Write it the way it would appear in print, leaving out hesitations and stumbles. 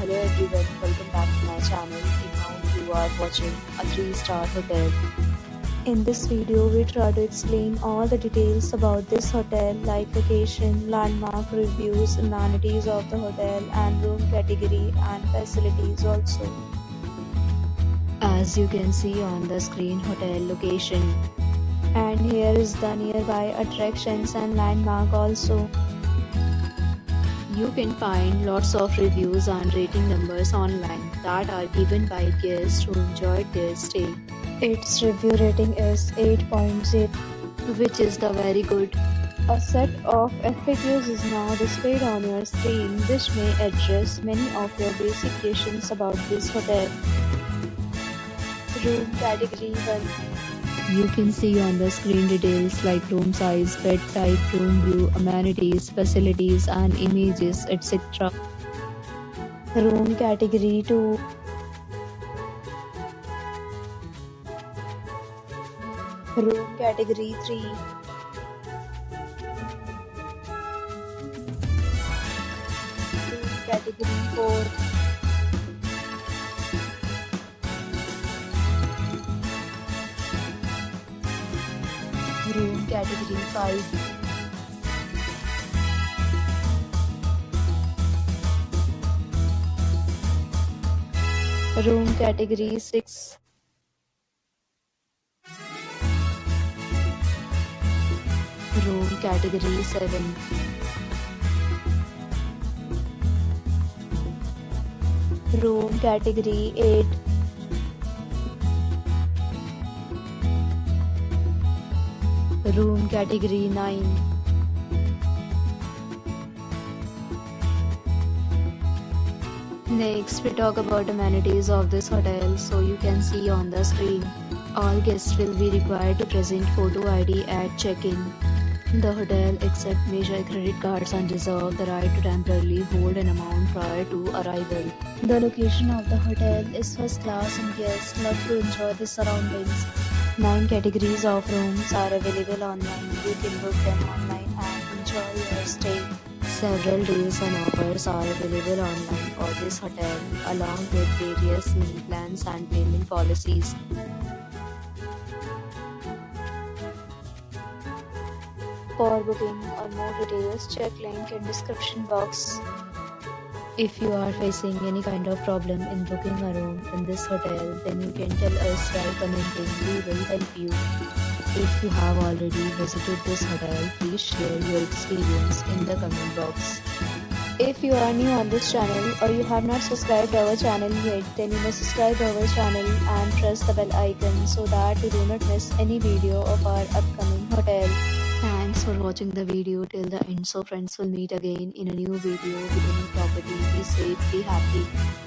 Hello everyone, welcome back to my channel, and now you are watching a 3-star hotel. In this video, we try to explain all the details about this hotel like location, landmark reviews, amenities of the hotel and room category and facilities also. As you can see on the screen, hotel location. And here is the nearby attractions and landmark also. You can find lots of reviews and rating numbers online that are given by guests who enjoyed their stay. Its review rating is 8.0, which is the very good. A set of FAQs is now displayed on your screen, which may address many of your basic questions about this hotel. Room category 1. You can see on the screen details like room size, bed type, room view, amenities, facilities and images, etc. Room category 2. Room category 3. Room category 4. Room category 5. Room category 6. Room category 7. Room category 8. Room category 9. Next, we talk about amenities of this hotel. So you can see on the screen, all guests will be required to present photo ID at check-in. The hotel accepts major credit cards and reserves the right to temporarily hold an amount prior to arrival. The location of the hotel is first class and guests love to enjoy the surroundings. 9 categories of rooms are available online. You can book them online and enjoy your stay. Several deals and offers are available online for this hotel, along with various meal plans and payment policies. For booking or more details, check link in description box. If you are facing any kind of problem in booking a room in this hotel, then you can tell us by commenting. We will help you. If you have already visited this hotel, please share your experience in the comment box. If you are new on this channel or you have not subscribed our channel yet, then you must subscribe our channel and press the bell icon so that you do not miss any video of our upcoming hotel. Thanks for watching the video till the end. So friends, will meet again in a new video with a new property. Be safe, be happy.